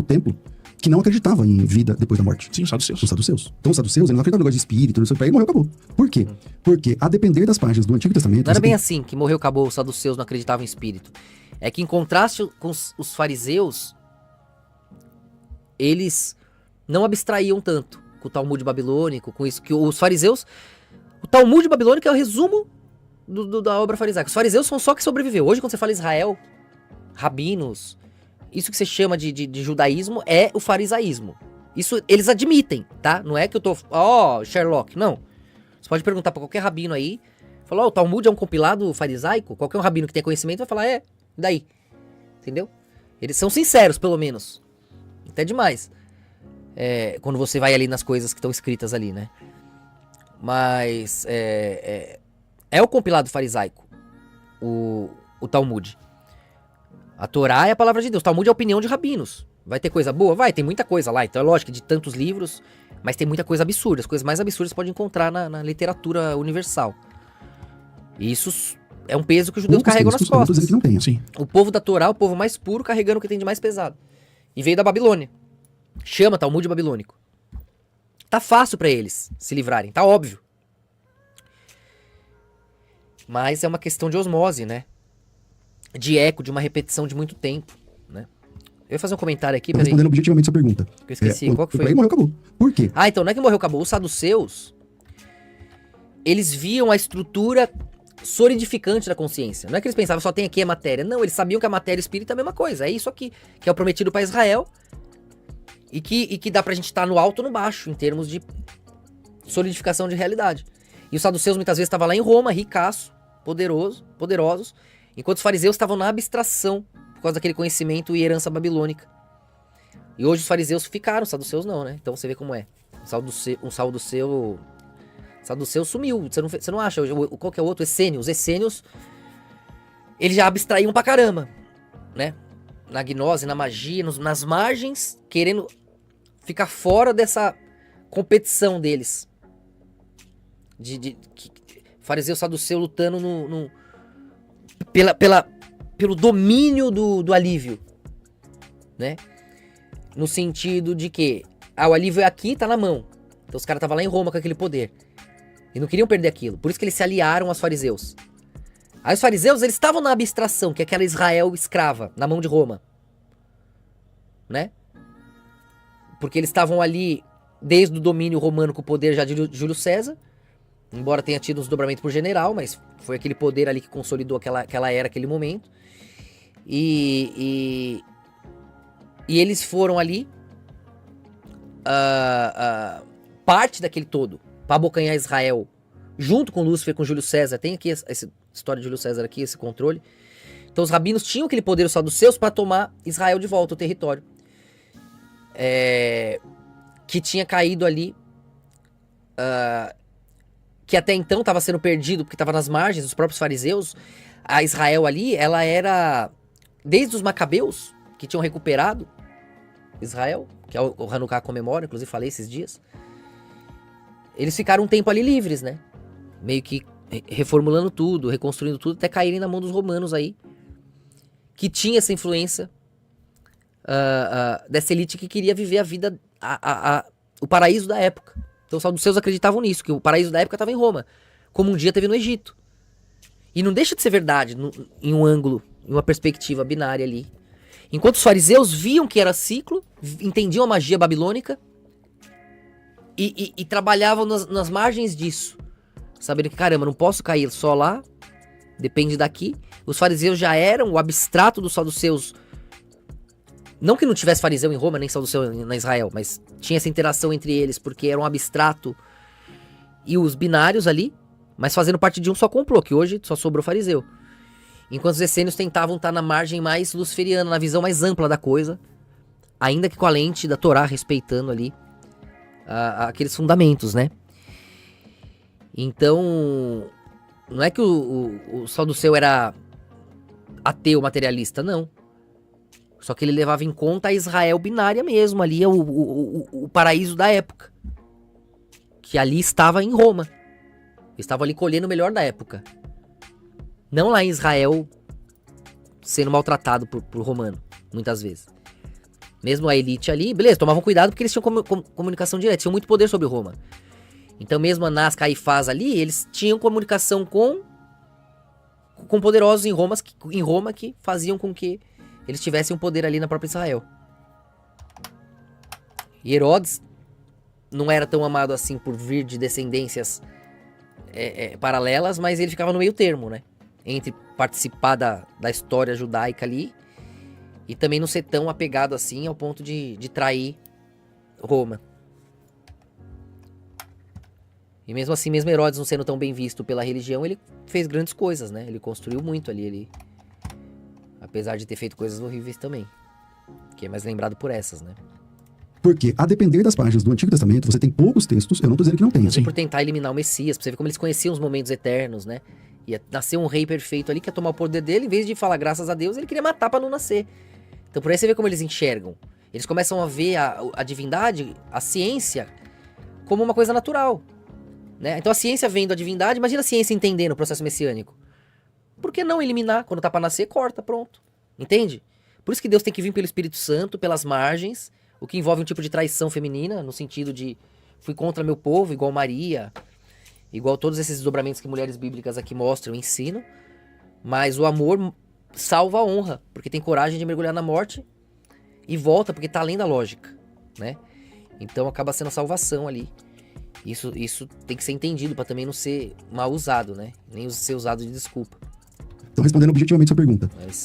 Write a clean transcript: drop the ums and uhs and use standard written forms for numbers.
templo que não acreditava em vida depois da morte. Sim, os saduceus. Os saduceus. Então os saduceus, eles não acreditavam no negócio de espírito, não sei o que, e morreu, acabou. Por quê? Porque, a depender das páginas do Antigo Testamento... Não era você bem tem- assim, que morreu, acabou, os saduceus não acreditavam em espírito. É que em contraste com os fariseus, eles não abstraíam tanto com o Talmud babilônico, com isso que os fariseus... O Talmud babilônico é o resumo da obra farisaica. Os fariseus são só que sobreviveu. Hoje, quando você fala Israel, rabinos, isso que você chama de judaísmo é o farisaísmo. Isso eles admitem, tá? Não é que eu tô... Sherlock, não. Você pode perguntar pra qualquer rabino aí, falar, o Talmud é um compilado farisaico? Qualquer um rabino que tenha conhecimento vai falar, e daí? Entendeu? Eles são sinceros, pelo menos. Até demais. Quando você vai ali nas coisas que estão escritas ali, né? Mas é o compilado farisaico, o Talmud. A Torá é a palavra de Deus, o Talmud é a opinião de rabinos. Vai ter coisa boa? Vai, tem muita coisa lá. Então é lógico que de tantos livros, mas tem muita coisa absurda. As coisas mais absurdas você pode encontrar na literatura universal. E isso é um peso que os judeus carregam nas Eu não tô costas. dizendo que não tenha. Sim. O povo da Torá, o povo mais puro, carregando o que tem de mais pesado. E veio da Babilônia. Chama Talmud babilônico. Tá fácil pra eles se livrarem, tá óbvio. Mas é uma questão de osmose, né? De eco, de uma repetição de muito tempo, né? Eu ia fazer um comentário aqui, Tô peraí, respondendo objetivamente essa pergunta. que eu esqueci. Qual que Aí foi? morreu, acabou. Por quê? Ah, então não é que morreu, acabou. Os saduceus, eles viam a estrutura solidificante da consciência. Não é que eles pensavam só tem aqui a matéria. Não, eles sabiam que a matéria e o espírito é a mesma coisa. É isso aqui, que é o prometido para Israel. E que dá pra gente estar no alto ou no baixo, em termos de solidificação de realidade. E os saduceus muitas vezes estavam lá em Roma, ricaço, poderosos, enquanto os fariseus estavam na abstração, por causa daquele conhecimento e herança babilônica. E hoje os fariseus ficaram, os saduceus não, né? Então você vê como é. Um saduceu sumiu. Você não acha? Qual que é o outro? Essênios. Os essênios, eles já abstraíam pra caramba, né? Na gnose, na magia, nas margens, querendo ficar fora dessa competição deles. Fariseu, saduceu lutando pelo domínio do alívio, né? No sentido de que o alívio é aqui, tá na mão. Então os caras estavam lá em Roma com aquele poder. E não queriam perder aquilo. Por isso que eles se aliaram aos fariseus. Aí os fariseus, eles estavam na abstração, que é aquela Israel escrava, na mão de Roma. Né? Porque eles estavam ali desde o domínio romano com o poder já de Júlio César. Embora tenha tido um desdobramento por general, mas foi aquele poder ali que consolidou aquela era, aquele momento. E eles foram ali parte daquele todo, para abocanhar Israel, junto com Lúcifer, com Júlio César. Tem aqui essa história de Júlio César aqui, esse controle. Então os rabinos tinham aquele poder, os saduceus, para tomar Israel de volta, o território. Que tinha caído ali, que até então estava sendo perdido, porque estava nas margens, os próprios fariseus. A Israel ali, ela era, desde os macabeus, que tinham recuperado Israel, que é o Hanukkah comemora, inclusive falei esses dias. Eles ficaram um tempo ali livres, né? Meio que reformulando tudo, reconstruindo tudo, até caírem na mão dos romanos aí, que tinha essa influência dessa elite que queria viver a vida, o paraíso da época. Então os saduceus acreditavam nisso, que o paraíso da época estava em Roma, como um dia teve no Egito. E não deixa de ser verdade em um ângulo, em uma perspectiva binária ali. Enquanto os fariseus viam que era ciclo, entendiam a magia babilônica e trabalhavam nas margens disso. Sabendo que, caramba, não posso cair só lá, depende daqui. Os fariseus já eram o abstrato dos saduceus. Não que não tivesse fariseu em Roma, nem saduceu na Israel, mas tinha essa interação entre eles, porque era um abstrato e os binários ali, mas fazendo parte de um só complô, que hoje só sobrou fariseu. Enquanto os essênios tentavam estar na margem mais luciferiana, na visão mais ampla da coisa, ainda que com a lente da Torá, respeitando ali aqueles fundamentos, né? Então, não é que o saduceu era ateu, materialista, não. Só que ele levava em conta a Israel binária mesmo, ali o paraíso da época. Que ali estava em Roma. Estava ali colhendo o melhor da época. Não lá em Israel sendo maltratado por romano, muitas vezes. Mesmo a elite ali, beleza, tomavam cuidado porque eles tinham comunicação direta, tinham muito poder sobre Roma. Então mesmo Anás, Caifás ali, eles tinham comunicação com poderosos em Roma que faziam com que eles tivessem um poder ali na própria Israel. E Herodes não era tão amado assim por vir de descendências paralelas, mas ele ficava no meio termo, né? Entre participar da história judaica ali e também não ser tão apegado assim ao ponto de trair Roma. E mesmo assim, mesmo Herodes não sendo tão bem visto pela religião, ele fez grandes coisas, né? Ele construiu muito ali, apesar de ter feito coisas horríveis também. Que é mais lembrado por essas, né? Porque, a depender das páginas do Antigo Testamento, você tem poucos textos, eu não tô dizendo que não tem. Mas por tentar eliminar o Messias, pra você ver como eles conheciam os momentos eternos, né? Ia nascer um rei perfeito ali, que ia tomar o poder dele, em vez de falar graças a Deus, ele queria matar pra não nascer. Então por aí você vê como eles enxergam. Eles começam a ver a divindade, a ciência, como uma coisa natural, né? Então a ciência vendo a divindade, imagina a ciência entendendo o processo messiânico. Por que não eliminar? Quando tá pra nascer, corta, pronto. Entende? Por isso que Deus tem que vir pelo Espírito Santo, pelas margens, o que envolve um tipo de traição feminina, no sentido de fui contra meu povo, igual Maria, igual todos esses desdobramentos que mulheres bíblicas aqui mostram, ensinam. Mas o amor salva a honra, porque tem coragem de mergulhar na morte e volta, porque tá além da lógica, né? Então acaba sendo a salvação ali. Isso tem que ser entendido para também não ser mal usado, né? Nem ser usado de desculpa. Então, respondendo objetivamente a sua pergunta, Mas...